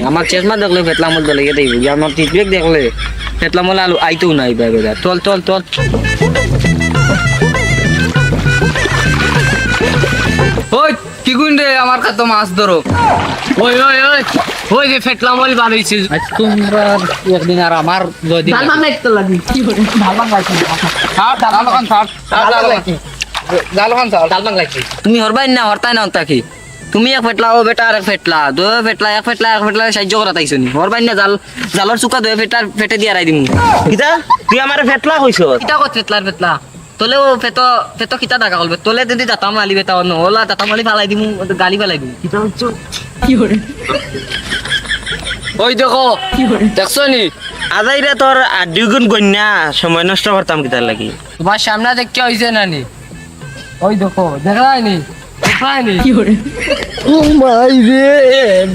আমার চেষ্মা দেখলে ফেতলা মল দলে গিয়ে দেখবি আমার টিকবেক দেখলে ফেতলা মল আলু আইতেও নাই বাইরে চল চল চল ওই কি গুন রে আমার কত মাছ ধরো ওই ওই ওই ওই যে ফেতলা মল বার হইছে আজ তোমরা একদিন আর আমার যদি ডাল মাংলা একটু লাগি কি করে ডাল মাংলা কি ডাল খান ছাড় ডাল খান ছাড় ডাল মাং লাগছে তুমি হরবাই না হরতাই না তাকি তুমি এক ফেটলা ও বেটা আর এক ফেটলা দুই ফেটলা এক ফেটলা সাহায্য করা তাইছো নি হরবাই না জালর চুকা দুই ফেটার ফেটে দিয়া রাই দিমু কিতা তুই আমারে ফেটলা কইছো কিতা কত ফেটলা তোলে ও ফেটো কিতা ডাকা করবে তোলে যদি দাতাম আলি বেটা অন্য ওলা দাতাম আলি ফালাই দিমু গালি ফালাই দিমু কিতা হচ্ছে কি করে ওই দেখো কি করে দেখছো নি আজাইরে তোর আর দুইগুণ গন্যা সময় নষ্ট করতাম কিতার লাগি তোমার সামনে দেখতে হইছে নানি ওই দেখো দেখায়নি দেখায়নি কি করে ও মাই রে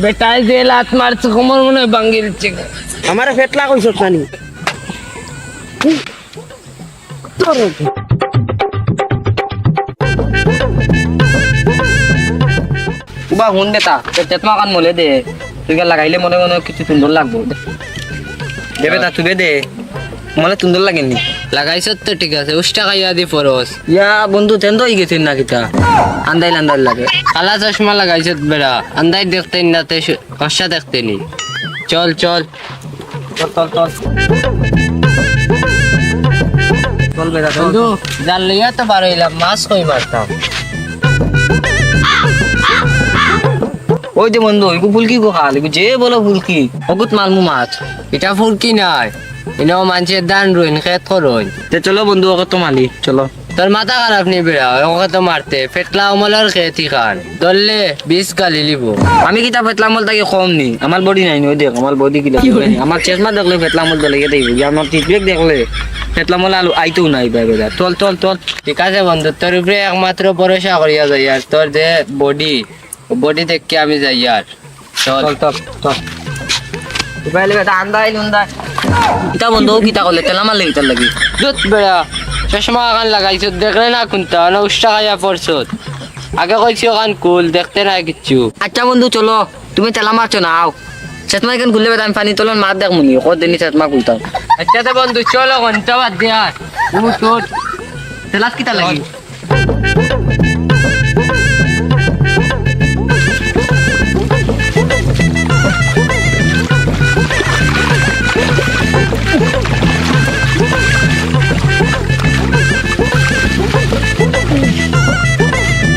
বেটাই যে লাত মারছে কোমর মনে ভাঙি দিচ্ছে আমারে ফেটলা কইছো নানি উবা হুন বেটা তেতমা কান মলে দে তুই লাগাইলে মনে মনে কিছু সুন্দর লাগবো দে বেটা তুই দে মনে সুন্দর লাগেনি লাগাইছ তো ঠিক আছে উষ্টা খাইয়া দি ফরস ইয়া বন্ধু তেন্দ হয়ে গেছিস না কিতা আন্দাইল আন্দাইল লাগে কালা চশমা লাগাইছ বেড়া আন্দাই দেখতে নাতে কষ্টা দেখতে নি চল চল চল চল চল চল বেটা চল বন্ধু জাল লইয়া তো বার হইলাম মাছ কই মারতাম ওই যে বন্ধু ওই ফুলকি গো খাল যে বলো ফুলকি অগুত মালমু মাছ এটা ফুলকি নাই এনাও মানুষের দান রইন খেত করইন তে চলো বন্ধু ওকে তো মালি চলো তোর মাথা খারাপ নি বেড়া ওকে তো মারতে ফেটলা অমলার খেতি খান ধরলে 20 গালি লিব আমি কিতা ফেতলামল তাকে কম নি আমার বডি নাই ওই দেখ আমার বডি কিলা আমার চেষ্মা দেখলে ফেতলামল দলে গিয়ে দেখবি আমার টিকবেক দেখলে ফেতলামল আলু আইতেও নাই বাইরে চল চল চল ঠিক আছে বন্ধু তোর উপরে একমাত্র ভরসা করিয়া যাই আর তোর যে বডি দেখে আমি যাই আর চল চল চল চল বাইলে বেটা আন্দাইল উন্দাই কিতা বন্ধু কিতা করলে তেলা মারলে কিতার লাগি দুধ বেড়া চশমা কান লাগাইছ দেখলে না কোনটা না উষ্টা খাইয়া পড়ছ আগে কইছি ওখান কুল দেখতে নাই কিচ্ছু আচ্ছা বন্ধু চলো তুমি তেলা মারছো না আও চেতমা এখান খুললে বেটা আমি পানি তোলন মার দেখ মুনি কদিনই চেতমা খুলতাম আচ্ছা তো বন্ধু চলো ঘন্টা বাদ দে আর তোর তেলাস কিতা লাগি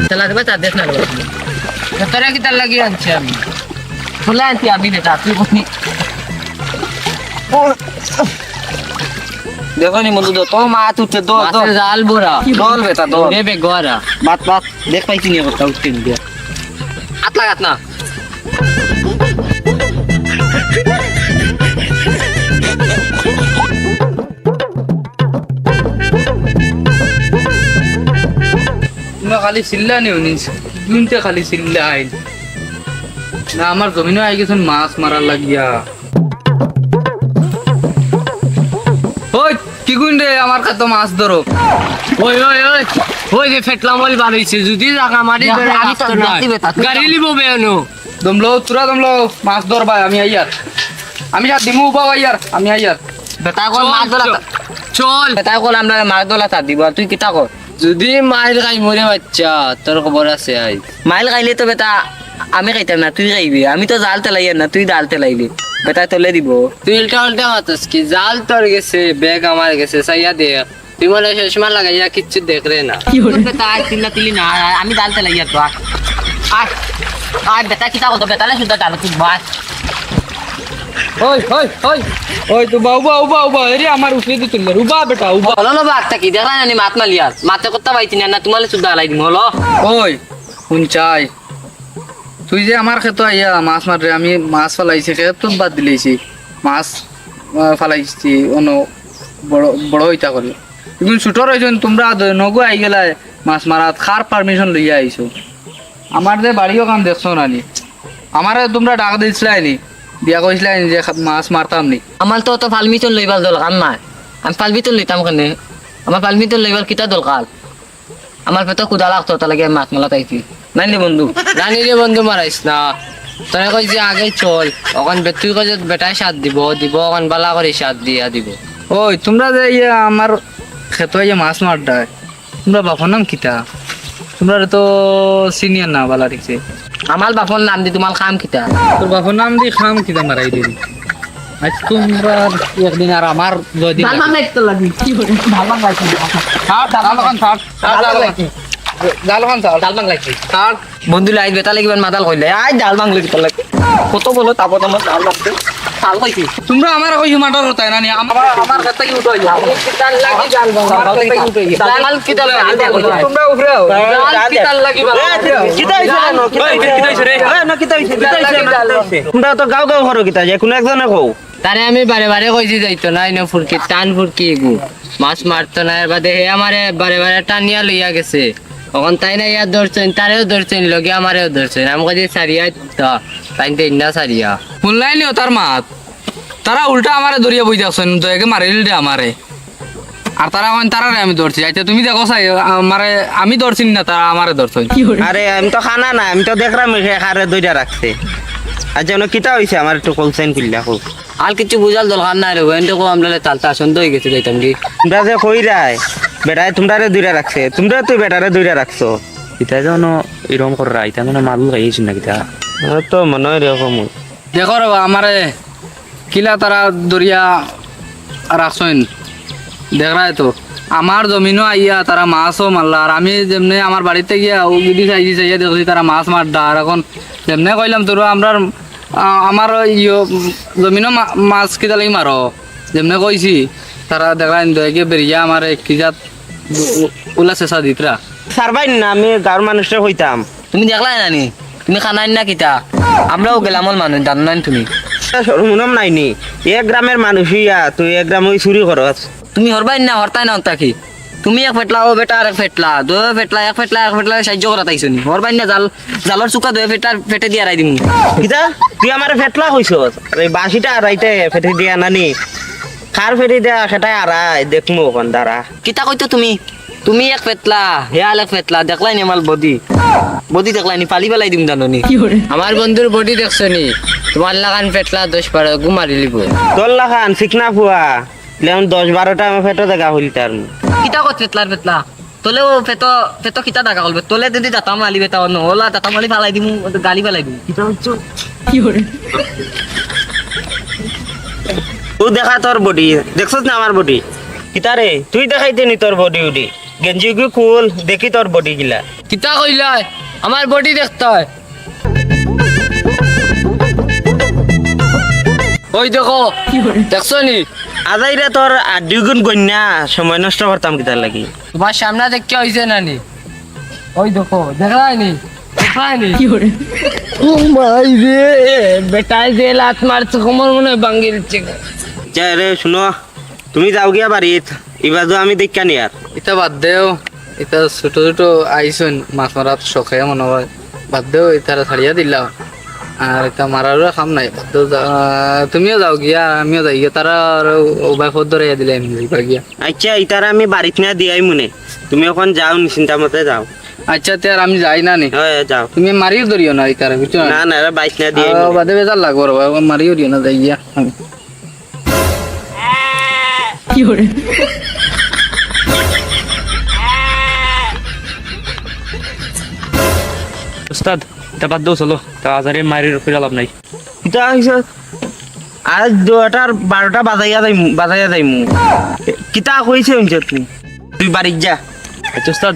তেলা দেবে তার দেখ না তোরা কি তার লাগিয়ে আনছি আমি খুলে আনছি আমি বেটা তুই বসনি দেখো নি বন্ধু তো মা তুতে দো দো মাছের জাল বুড়া দোল বেটা দোল দেবে গোয়ারা বাত বাত দেখ পাইছি নি কথা উঠতে দিয়া হাত লাগাত না তুমি খালি চিল্লা নিও নিস দুইতে খালি চিল্লা আইন না আমার জমিনে আই গেছেন মাছ মারার লাগিয়া ওই কি গুন রে আমার কত মাছ ধরো ওই ওই ওই ওই যে ফেটলা মল বার হইছে যদি জাগা মারি ধরে আমি তো দেখতে বেটা গাড়ি লিবো বেনো দমলো মাছ ধর ভাই আমি আইয়ার আমি যা দিমু বাবা আইয়ার আমি আইয়ার বেটা কল মাছ দলা চল বেটা কল আমরা মাছ দলা তা দিব তুই কিতা কর যদি মাইল খাই মরে বাচ্চা তোর খবর আছে আই মাইল খাইলে তো বেটা আমি খাইতাম না তুই খাইবি আমি তো জাল তেলাই না তুই ডাল তেলাইলি বেটা তোলে দিব তুই উল্টা মাতস কি জাল তোর গেছে ব্যাগ আমার গেছে সাইয়া দে তুই মনে চশমা লাগাইয়া কিচ্ছু দেখরে না কি করে বেটা তিল্লা তিলি না আমি ডাল তেলাই তো আয় আয় বেটা কিতা কর বেটালে শুদ্ধ ডাল তুই বাস ওই ওই ওই ওই তো বাবা এরে আমার উঠে দিতে উবা বেটা উবা হলো না বাদ থাকি দেখা না মাত মালিয়ার মাতে করতে পাইতি না তোমালে শুদ্ধ আলাই দিম হলো ওই শুন চাই তুই যে আমার ক্ষেত আইয়া মাছ মারে আমি মাছ ফালাইছি ক্ষেত বাদ দিলেছি মাছ ফালাইছি অন্য বড় বড় হইতা করে তুমি ছোট রয়েছেন তোমরা নগু আই গেলাই মাছ মারাত খার পারমিশন লইয়া আইছো আমার যে বাড়িও কাম দেখছো নানি আমার তোমরা ডাক দিয়েছিলাই নি দিয়া কইছিলাই যে মাছ মারতাম নি আমার তো অত ফালমিতন লইবার দরকার নাই আমি ফালমিতন লইতাম কেনে আমার ফালমিতন লইবার কিতা দরকার আমার পেটে ক্ষুধা লাগতো তার লাগে মাছ মালা তাইছি নাইলে বন্ধু জানি রে বন্ধু মারাইস না তোরা কইছি আগে চল ওখান তুই কই বেটায় সাথ দিব ওখান বালা করে সাথ দিয়া দিব। ওই তোমরা যে আমার খেতো মাছ মারডায় তোমরা বাপর নাম কিতা? তোমরা তো সিনিয়র না বালা ঠিকছে। আমার বাপর নাম দি তোমার খাম কিতা? তোর বাপর নাম দিয়ে খাম কিতা মারাই দিবি? আজ তোমরা একদিন আর আমার দুদিন ডাল বাংলা একটা লাগি কি করে ডাল বাংলা লাগি ডাল বাংলাইছি বন্ধু লাই বেটা লাগিবেন মাতাল কইলে আই ডাল বাংলা কি লাগে কত বলো তাপত আমার ডাল লাগছে ডাল কইছি তোমরা আমার কই মাটার হতাই না আমার কথা কি উঠাই ডাল লাগি ডাল বাংলা ডাল কি ডাল তোমরা উপরে আও ডাল কি ডাল লাগি কিতা হইছে না কিতা হইছে রে না কিতা হইছে তোমরা তো গাও গাও হরো কিতা যে কোন একজনে কও তারে আমি বারে বারে কইছি যাইতো না ইনো ফুরকি টান ফুরকি গু মাছ মারতো না এর বাদে হে আমারে বারে বারে টানিয়া লইয়া গেছে তখন তাই না ইয়া ধরছেন তারেও ধরছেন লগে আমারেও ধরছেন আমি কইছি সারিয়া তাই না সারিয়া শুনলাই নিও তার মাত তারা উল্টা আমারে দরিয়া বই যাচ্ছেন দয়াকে মারিল দে আমারে আর তারা তারারে আমি ধরছি আচ্ছা তুমি দেখো চাই আমারে আমি ধরছি না তারা আমারে ধরছেন কি করে আরে আমি তো খানা না আমি তো দেখলাম খারে দইটা রাখছে আচ্ছা ওনা কিতা হইছে আমার একটু কলসাইন কিল্লা কো আর কিছু বুঝাল দরকার নাই রে এন্ড কো আমলে তালতা সন্দ হই গেছে যাইতাম কি তোমরা যে কইরাই বেটায় তোমরারে দইরা রাখছে তোমরা তুই বেটারে দইরা রাখছো এটা যেন এরকম করে এটা মানে মাল গাইছি না কিতা তো মনে হয় এরকম দেখো রে আমারে কিলা তারা দরিয়া রাখছেন দেখরাই তো আমার জমিনও আইয়া তারা মাছও মারলা আর আমি যেমনি আমার বাড়িতে গিয়া উগিদি চাইছি চাইয়া দেখছি তারা মাছ মারডা আর এখন যেমনি কইলাম তোর আমরা আমার জমিনও মাছ কিতা লাগি মারো যেমনি কইছি তারা দেখলাম দয়াকে বেরিয়া আমার এক কিজাত ওলা চেষ্টা দিতরা সারবাই না আমি গাঁর মানুষে হইতাম তুমি দেখলাই নানি তুমি খানাই না কিতা আমরাও গেলামল মানুষ জানো না তুমি সরমুনম নাইনি এক গ্রামের মানুষ ইয়া তুই এক গ্রাম ওই চুরি করস তুমি হরবাই না হরতাই না তাকি তুমি এক ফেটলা ও বেটা আর এক ফেটলা দুই ফেটলা এক ফেটলা সাহায্য করা তাইছো নি হরবাই না জালর চুকা দুই ফেটার ফেটে দিয়ে আড়াই দিমু কিতা তুই আমার ফেটলা হইছস আরে বাসিটা আড়াইতে ফেটে দিয়া নানি খার ফেটে দিয়া সেটাই আড়াই দেখমু ওখান দ্বারা কিতা কইতো তুমি এক ফেটলা হেয়াল এক ফেটলা দেখলাই নি আমার বডি দেখলাই নি পালি পেলাই দিম জানো নি কি করে আমার বন্ধুর বডি দেখছো নি তোমার লাগান ফেটলা 10-12 গুমারি লিব তোর লাখান শিখনা ফুয়া লেন 10-12টা আমি ফেটো দেখা হইল তার কিতা কত ফেটলা তোলেও ফেটো কিতা দেখা করবে তোলে যদি দাতা মালি বেতা অন্য ওলা দাতা মালি ফালাই দিমু গালি ফালাই দিমু কিতা হইছো কি করে তুই দেখা তোর বডি দেখছস না আমার বডি কিতা রে তুই দেখাইতে নি তোর বডি উডি গেঞ্জি কি কুল দেখি তোর বডি গিলা কিতা কইলাই আমার বডি দেখতে হয় ওই দেখো কি করে দেখছো নি আজাইরা তোর দুইগুণ গন্যা সময় নষ্ট করতাম কিতার লাগি তোমার সামনে দেখতে হইছে নানি ওই দেখো দেখলাই নি কি করে ও মাই রে বেটাই যে লাত মারছে কোমর মনে ভাঙ্গি দিচ্ছে যা রে শুনো তুমি যাও গিয়া বাড়িত এবার তো আমি দেখা নি আর এটা বাদ দেও এটা ছোট ছোট আইসন মাছ মারার শখে মনে হয় বাদ দেও এটা ছাড়িয়া দিলাম আর এটা মারারও কাম নাই বাদ দেও, তুমিও যাও গিয়া আমিও যাই গিয়া তারা উভয় পথ ধরে দিলে আমি গিয়া আচ্ছা ইতার আমি বাড়িত না দিয়াই মনে তুমি এখন যাও নিশ্চিন্তা মতে যাও আচ্ছা তে আর আমি যাই না নি হয় যাও তুমি মারিও ধরিও না ইতার বুঝছো না না বাইক না দিয়ে বাদে বেজার লাগবো রে বাবা, মারিও দিও না যাই গিয়া আমি কি করে উস্তাদ তা বাদ দাও চলো তা আজারে মারির ফিরে লাভ নাই কিতা হইছে আজ 12টা বাজাইয়া যাইমু কিতা কইছে হইছে তুই বাড়িত যা আচ্ছা উস্তাদ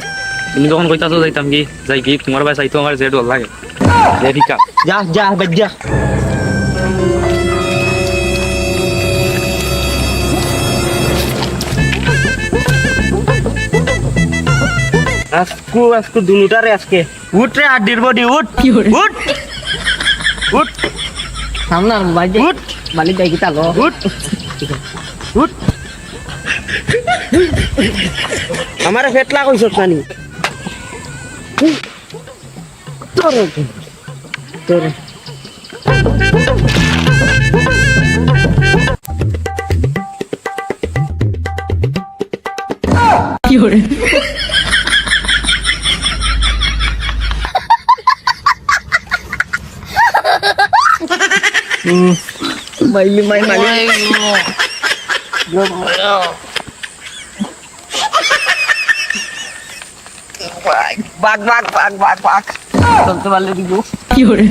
তুমি যখন কইতাছো যাইতাম কি যাই কি তোমার ভাই চাইতো আমার যে ডর লাগে যে ঠিকা যা যা বাদ যা আজকু দুনুটারে আজকে উঠ রে হাড্ডির বডি উঠ কি করে উঠ উঠ সামনে বাজে উঠ মালি যাই কিতা গো উঠ উঠ আমার ফেটলা কইছ নানি তোরে তোরে কি করে মাইলি মাই মাইলি বাঘ চলতে পারলে দিব 有人，